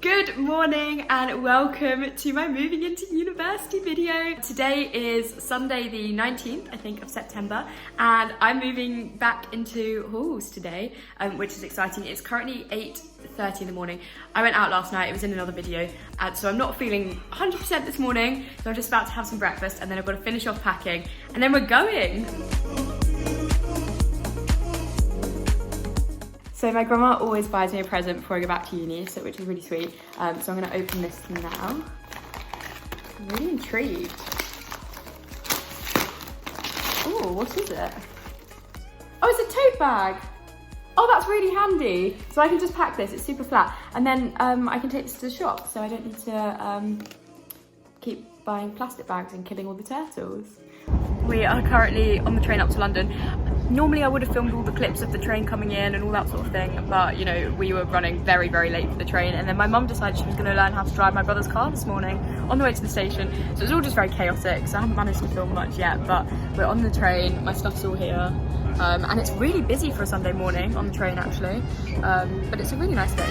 Good morning and welcome to my moving into university video. Today is Sunday the 19th, I think, of September, and I'm moving back into halls today, which is exciting. It's currently 8:30 in the morning. I went out last night, it was in another video, so I'm not feeling 100% this morning, so I'm just about to have some breakfast and then I've got to finish off packing and then we're going. So my grandma always buys me a present before I go back to uni, which is really sweet. So I'm going to open this now. I'm really intrigued. Oh, what is it? Oh, it's a tote bag. Oh, that's really handy. So I can just pack this, it's super flat. And then I can take this to the shop, so I don't need to keep buying plastic bags and killing all the turtles. We are currently on the train up to London. Normally I would have filmed all the clips of the train coming in and all that sort of thing, but you know, we were running very, very late for the train, and then my mum decided she was going to learn how to drive my brother's car this morning on the way to the station, so it was all just very chaotic, so I haven't managed to film much yet, but we're on the train, my stuff's all here, and it's really busy for a Sunday morning on the train actually, but it's a really nice day.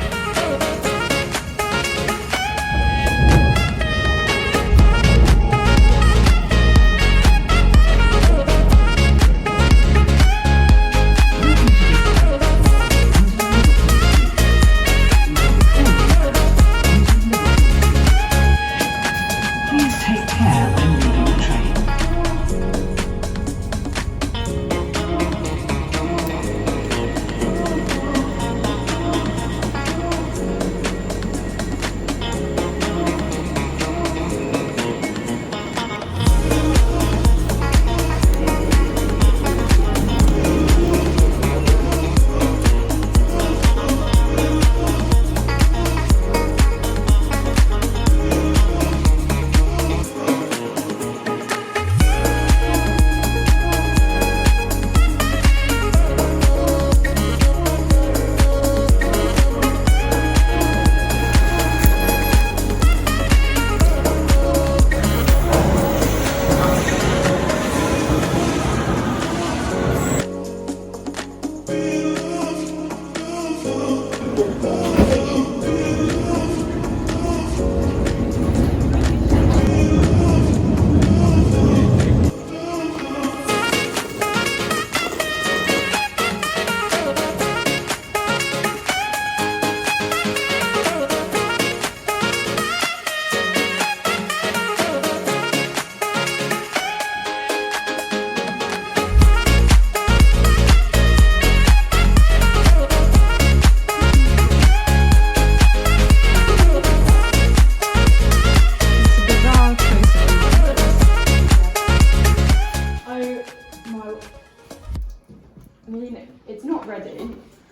It's not ready,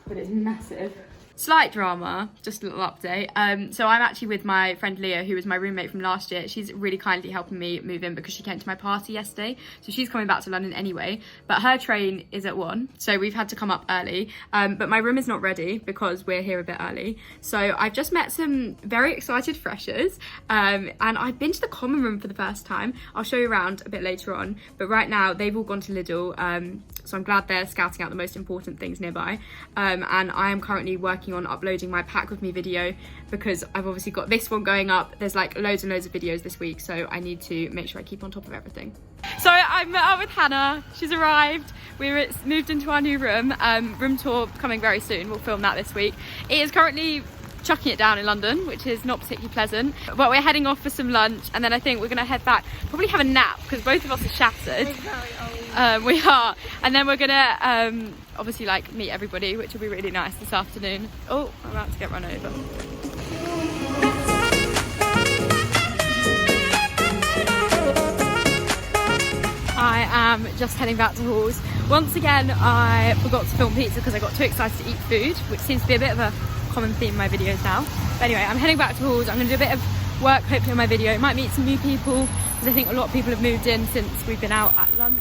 but it's massive. Slight drama, just a little update. So I'm actually with my friend Leah, who was my roommate from last year. She's really kindly helping me move in because she came to my party yesterday. So she's coming back to London anyway, but her train is at 1. So we've had to come up early, but my room is not ready because we're here a bit early. So I've just met some very excited freshers, and I've been to the common room for the first time. I'll show you around a bit later on, but right now they've all gone to Lidl. So I'm glad they're scouting out the most important things nearby. And I am currently working on uploading my pack with me video because I've obviously got this one going up. There's like loads and loads of videos this week, so I need to make sure I keep on top of everything. So I met up with Hannah, she's arrived. We're moved into our new room. Room tour coming very soon, we'll film that this week. It is currently chucking it down in London, which is not particularly pleasant, but we're heading off for some lunch, and then I think we're gonna head back, probably have a nap because both of us are shattered. We are, and then we're gonna obviously like meet everybody, which will be really nice this afternoon. Oh, I'm about to get run over. I am just heading back to halls. Once again, I forgot to film pizza because I got too excited to eat food, which seems to be a bit of a common theme in my videos now. But anyway, I'm heading back to halls. I'm going to do a bit of work hopefully on my video. Might meet some new people because I think a lot of people have moved in since we've been out at lunch.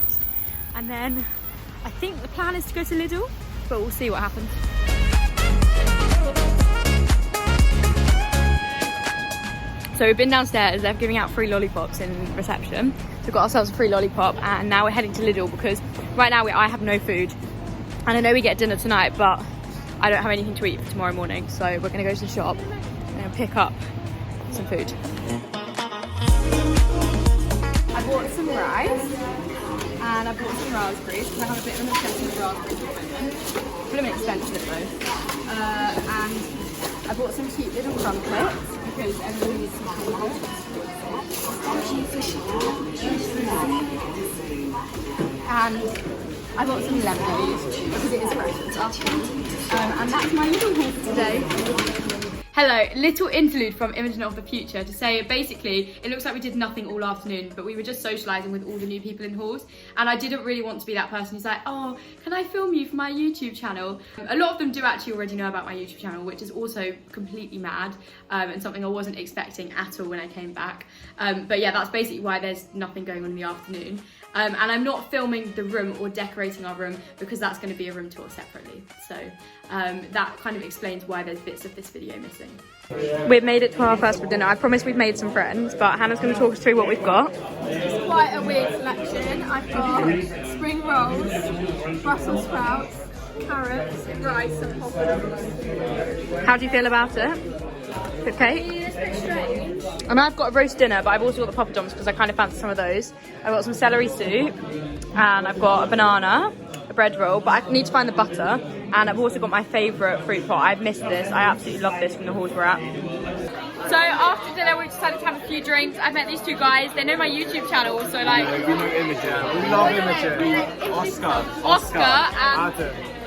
And then I think the plan is to go to Lidl, but we'll see what happens. So we've been downstairs, they're giving out free lollipops in reception. We've got ourselves a free lollipop, and now we're heading to Lidl because right now I have no food. And I know we get dinner tonight, but I don't have anything to eat for tomorrow morning, so we're gonna go to the shop gonna pick up some food. I bought some rice and I bought some raspberries because I have a bit of an obsession with raspberries at the moment. A bit expensive though. And I bought some cute little crumpets because everyone needs some crumpets. And I bought some lemonade because it is fresh this afternoon. And that's my little haul for today. Hello, little interlude from Imogen of the future to say basically it looks like we did nothing all afternoon, but we were just socialising with all the new people in halls, and I didn't really want to be that person who's like, oh, can I film you for my YouTube channel? A lot of them do actually already know about my YouTube channel, which is also completely mad and something I wasn't expecting at all when I came back. But yeah, that's basically why there's nothing going on in the afternoon. And I'm not filming the room or decorating our room because that's going to be a room tour separately. So that kind of explains why there's bits of this video missing. We've made it to our first for dinner. I promise we've made some friends, but Hannah's going to talk us through what we've got. It's quite a weird selection. I've got spring rolls, Brussels sprouts, carrots, rice and popcorn. How do you feel about it? Okay. It's a bit strange. And I've got a roast dinner, but I've also got the poppadoms because I kind of fancy some of those. I've got some celery soup, and I've got a banana, a bread roll, but I need to find the butter. And I've also got my favourite fruit pot. I've missed this. I absolutely love this from the halls we're at. So after dinner, we decided to have a few drinks. I met these two guys. They know my YouTube channel, so like... We know Imogen. We love Imogen.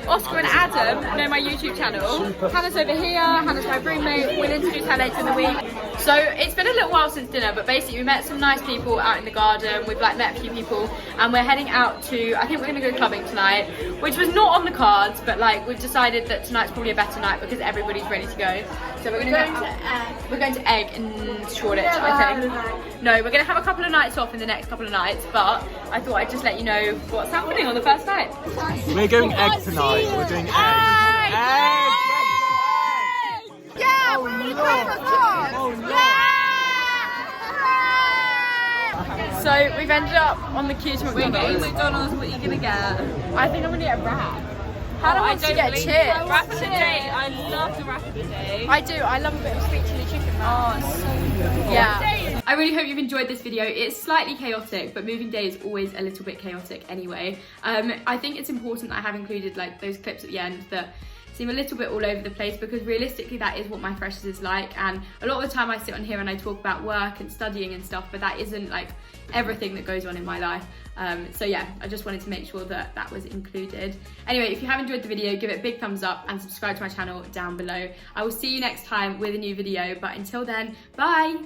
Oscar and Adam know my YouTube channel. Hannah's over here, Hannah's my roommate. We'll introduce her later in the week. So it's been a little while since dinner, but basically we met some nice people out in the garden. We've like met a few people and we're heading out to, I think we're gonna go clubbing tonight, which was not on the cards, but like we've decided that tonight's probably a better night because everybody's ready to go. So we're gonna go to Egg. We're going to Egg in Shoreditch, I think. No, we're gonna have a couple of nights off in the next couple of nights, but I thought I'd just let you know what's happening on the first night. We're going Egg tonight. We're doing Egg. Egg! Yeah, we're in the cards! So we've ended up on the queue to McDonald's. We're getting McDonald's, what are you gonna get? I think I'm gonna get a wrap. Hannah wants to get chips. Wrap of the day, I love the wrap of the day. I do, I love a bit of sweet chili chicken. Oh, it's so good. Yeah. I really hope you've enjoyed this video. It's slightly chaotic, but moving day is always a little bit chaotic anyway. I think it's important that I have included like those clips at the end that seem a little bit all over the place because realistically that is what my freshers is like, and a lot of the time I sit on here and I talk about work and studying and stuff, but that isn't like everything that goes on in my life. So yeah, I just wanted to make sure that that was included. Anyway, if you have enjoyed the video, give it a big thumbs up and subscribe to my channel down below. I will see you next time with a new video, but until then, bye!